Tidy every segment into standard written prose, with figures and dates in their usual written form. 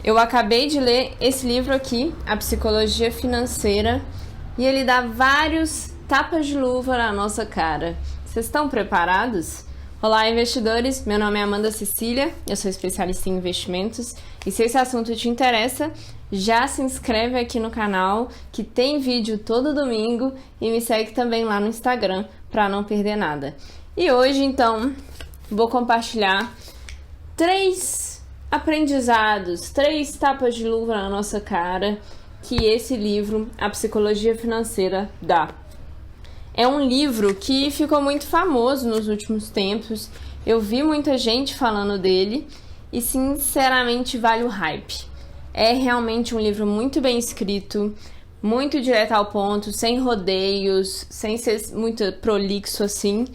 Eu acabei de ler esse livro aqui, A Psicologia Financeira, e ele dá vários tapas de luva na nossa cara. Vocês estão preparados? Olá, investidores! Meu nome é Amanda Cecília, eu sou especialista em investimentos e se esse assunto te interessa, já se inscreve aqui no canal que tem vídeo todo domingo e me segue também lá no Instagram para não perder nada. E hoje, então, vou compartilhar 3 aprendizados, 3 tapas de luva na nossa cara que esse livro, A Psicologia Financeira, dá. É um livro que ficou muito famoso nos últimos tempos, eu vi muita gente falando dele e sinceramente vale o hype. É realmente um livro muito bem escrito, muito direto ao ponto, sem rodeios, sem ser muito prolixo assim,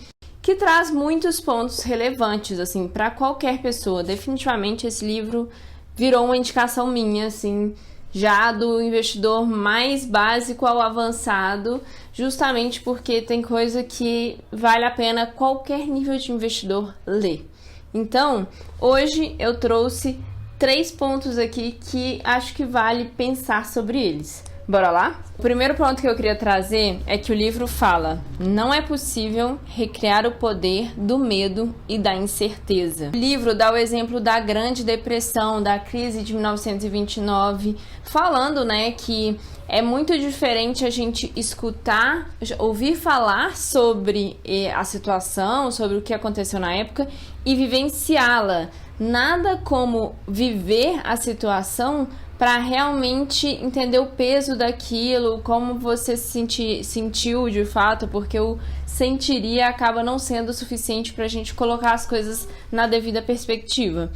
que traz muitos pontos relevantes assim para qualquer pessoa. Definitivamente esse livro virou uma indicação minha, assim, já do investidor mais básico ao avançado, justamente porque tem coisa que vale a pena qualquer nível de investidor ler. Então, hoje eu trouxe 3 pontos aqui que acho que vale pensar sobre eles. Bora lá? O primeiro ponto que eu queria trazer é que o livro fala: não é possível recriar o poder do medo e da incerteza. O livro dá o exemplo da Grande Depressão, da crise de 1929, falando, né, que é muito diferente a gente escutar, ouvir falar sobre a situação, sobre o que aconteceu na época e vivenciá-la. Nada como viver a situação para realmente entender o peso daquilo, como você se sentiu de fato, porque o sentiria acaba não sendo o suficiente para a gente colocar as coisas na devida perspectiva.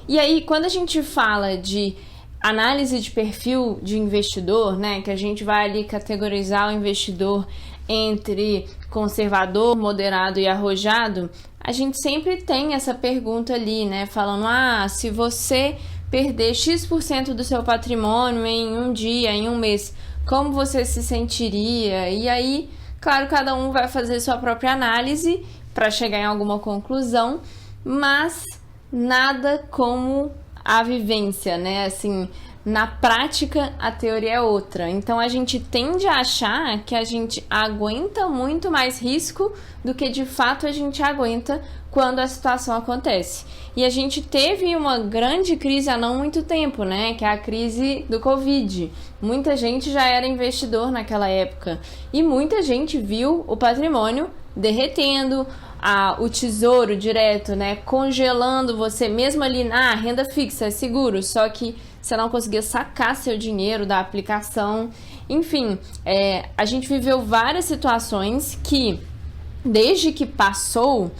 E aí, quando a gente fala de análise de perfil de investidor, né, que a gente vai ali categorizar o investidor entre conservador, moderado e arrojado, a gente sempre tem essa pergunta ali, né, falando, se você perder X% do seu patrimônio em um dia, em um mês, como você se sentiria? E aí, claro, cada um vai fazer sua própria análise para chegar em alguma conclusão, mas nada como a vivência, né? Assim, na prática, a teoria é outra. Então, a gente tende a achar que a gente aguenta muito mais risco do que, de fato, a gente aguenta quando a situação acontece. E a gente teve uma grande crise há não muito tempo, né? Que é a crise do Covid. Muita gente já era investidor naquela época. E muita gente viu o patrimônio derretendo, o tesouro direto, né? Congelando você mesmo ali na renda fixa, é seguro, só que você não conseguia sacar seu dinheiro da aplicação. Enfim, a gente viveu várias situações que, desde que passou,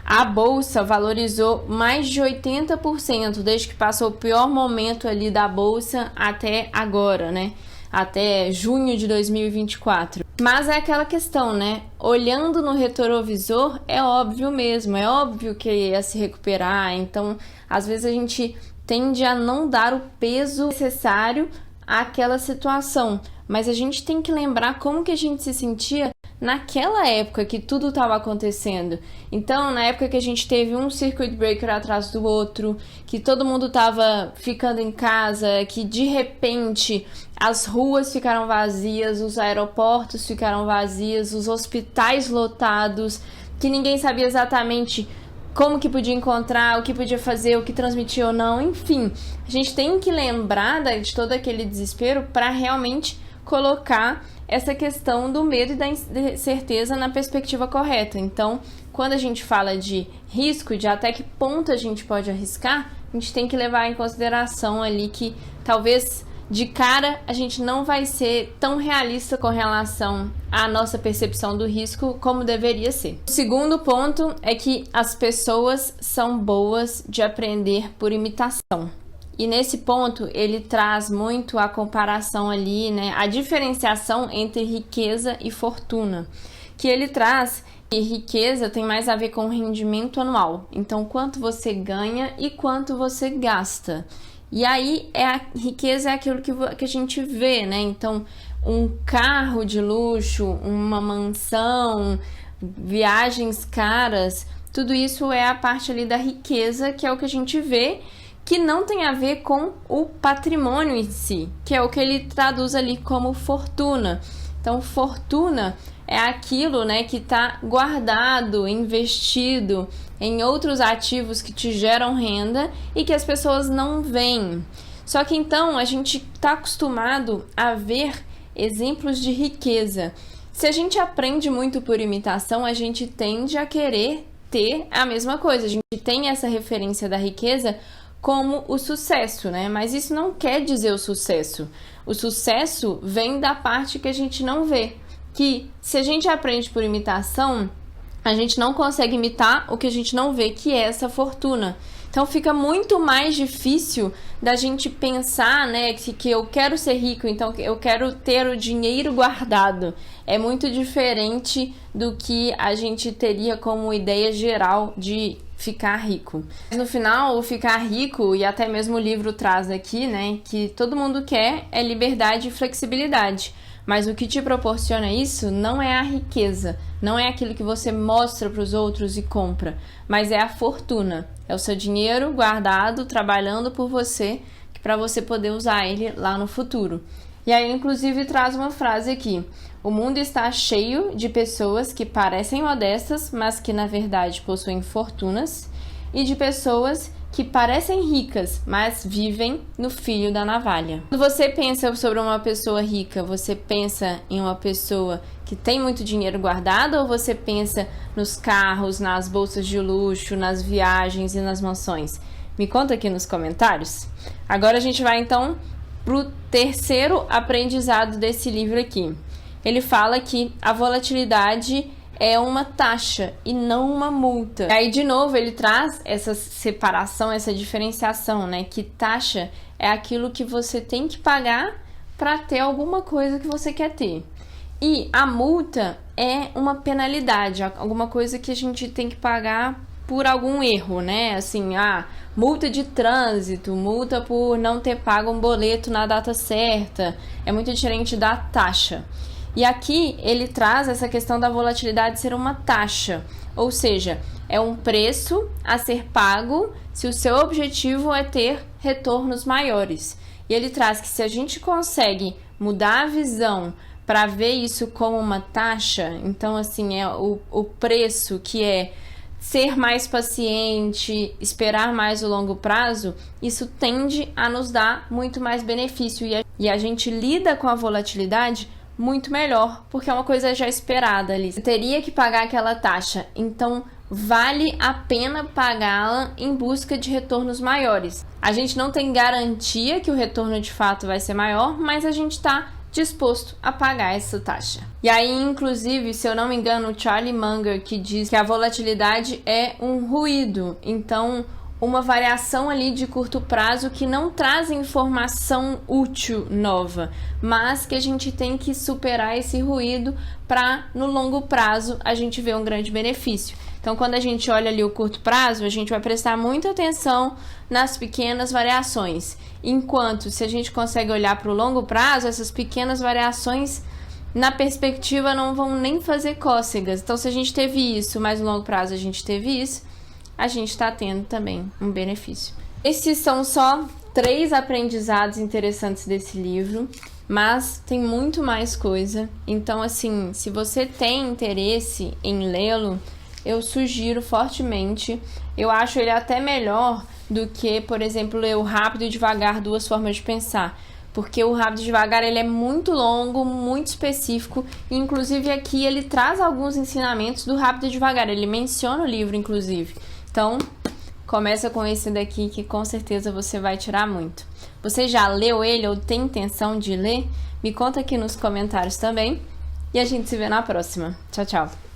a bolsa valorizou mais de 80%, desde que passou o pior momento ali da bolsa até agora, né? Até junho de 2024. Mas é aquela questão, né? Olhando no retrovisor, é óbvio mesmo, é óbvio que ia se recuperar. Então, às vezes a gente tende a não dar o peso necessário àquela situação. Mas a gente tem que lembrar como que a gente se sentia naquela época que tudo estava acontecendo. Então, na época que a gente teve um circuit breaker atrás do outro, que todo mundo estava ficando em casa, que de repente as ruas ficaram vazias, os aeroportos ficaram vazios, os hospitais lotados, que ninguém sabia exatamente como que podia encontrar, o que podia fazer, o que transmitir ou não, enfim. A gente tem que lembrar de todo aquele desespero para realmente colocar essa questão do medo e da incerteza na perspectiva correta. Então, quando a gente fala de risco, de até que ponto a gente pode arriscar, a gente tem que levar em consideração ali que talvez de cara a gente não vai ser tão realista com relação à nossa percepção do risco como deveria ser. O segundo ponto é que as pessoas são boas de aprender por imitação. E nesse ponto ele traz muito a comparação ali, né, a diferenciação entre riqueza e fortuna, que ele traz que riqueza tem mais a ver com rendimento anual, então quanto você ganha e quanto você gasta. E aí a riqueza é aquilo que a gente vê, né? Então um carro de luxo, uma mansão, viagens caras, tudo isso é a parte ali da riqueza, que é o que a gente vê, que não tem a ver com o patrimônio em si, que é o que ele traduz ali como fortuna. Então, fortuna é aquilo, né, que está guardado, investido em outros ativos que te geram renda e que as pessoas não veem. Só que então a gente está acostumado a ver exemplos de riqueza. Se a gente aprende muito por imitação, a gente tende a querer ter a mesma coisa. A gente tem essa referência da riqueza como o sucesso, né? Mas isso não quer dizer o sucesso. O sucesso vem da parte que a gente não vê. Que se a gente aprende por imitação, a gente não consegue imitar o que a gente não vê, que é essa fortuna. Então fica muito mais difícil da gente pensar, né, que eu quero ser rico, então eu quero ter o dinheiro guardado. É muito diferente do que a gente teria como ideia geral de ficar rico. No final, o ficar rico, e até mesmo o livro traz aqui, né, que todo mundo quer é liberdade e flexibilidade. Mas o que te proporciona isso não é a riqueza, não é aquilo que você mostra para os outros e compra, mas é a fortuna. É o seu dinheiro guardado, trabalhando por você, para você poder usar ele lá no futuro. E aí, inclusive, traz uma frase aqui: o mundo está cheio de pessoas que parecem modestas, mas que na verdade possuem fortunas, e de pessoas que parecem ricas, mas vivem no fio da navalha. Quando você pensa sobre uma pessoa rica, você pensa em uma pessoa que tem muito dinheiro guardado, ou você pensa nos carros, nas bolsas de luxo, nas viagens e nas mansões? Me conta aqui nos comentários. Agora a gente vai então pro terceiro aprendizado desse livro aqui. Ele fala que a volatilidade é uma taxa e não uma multa. E aí, de novo, ele traz essa separação, essa diferenciação, né? Que taxa é aquilo que você tem que pagar para ter alguma coisa que você quer ter. E a multa é uma penalidade, alguma coisa que a gente tem que pagar por algum erro, né? Assim, multa de trânsito, multa por não ter pago um boleto na data certa. É muito diferente da taxa. E aqui ele traz essa questão da volatilidade ser uma taxa, ou seja, é um preço a ser pago se o seu objetivo é ter retornos maiores. E ele traz que se a gente consegue mudar a visão para ver isso como uma taxa, então assim, é o preço que é ser mais paciente, esperar mais o longo prazo, isso tende a nos dar muito mais benefício e a gente lida com a volatilidade muito melhor, porque é uma coisa já esperada ali. Você teria que pagar aquela taxa, então vale a pena pagá-la em busca de retornos maiores. A gente não tem garantia que o retorno de fato vai ser maior, mas a gente está disposto a pagar essa taxa. E aí, inclusive, se eu não me engano, o Charlie Munger que diz que a volatilidade é um ruído, então uma variação ali de curto prazo que não traz informação útil nova, mas que a gente tem que superar esse ruído para no longo prazo a gente ver um grande benefício. Então, quando a gente olha ali o curto prazo, a gente vai prestar muita atenção nas pequenas variações, enquanto se a gente consegue olhar para o longo prazo, essas pequenas variações na perspectiva não vão nem fazer cócegas. Então, se a gente teve isso, mas no longo prazo a gente teve isso, a gente está tendo também um benefício. Esses são só 3 aprendizados interessantes desse livro, mas tem muito mais coisa. Então, assim, se você tem interesse em lê-lo, eu sugiro fortemente. Eu acho ele até melhor do que, por exemplo, ler o Rápido e Devagar, Duas Formas de Pensar. Porque o Rápido e Devagar ele é muito longo, muito específico, e inclusive aqui ele traz alguns ensinamentos do Rápido e Devagar, ele menciona o livro, inclusive. Então, começa com esse daqui que com certeza você vai tirar muito. Você já leu ele ou tem intenção de ler? Me conta aqui nos comentários também, e a gente se vê na próxima. Tchau, tchau!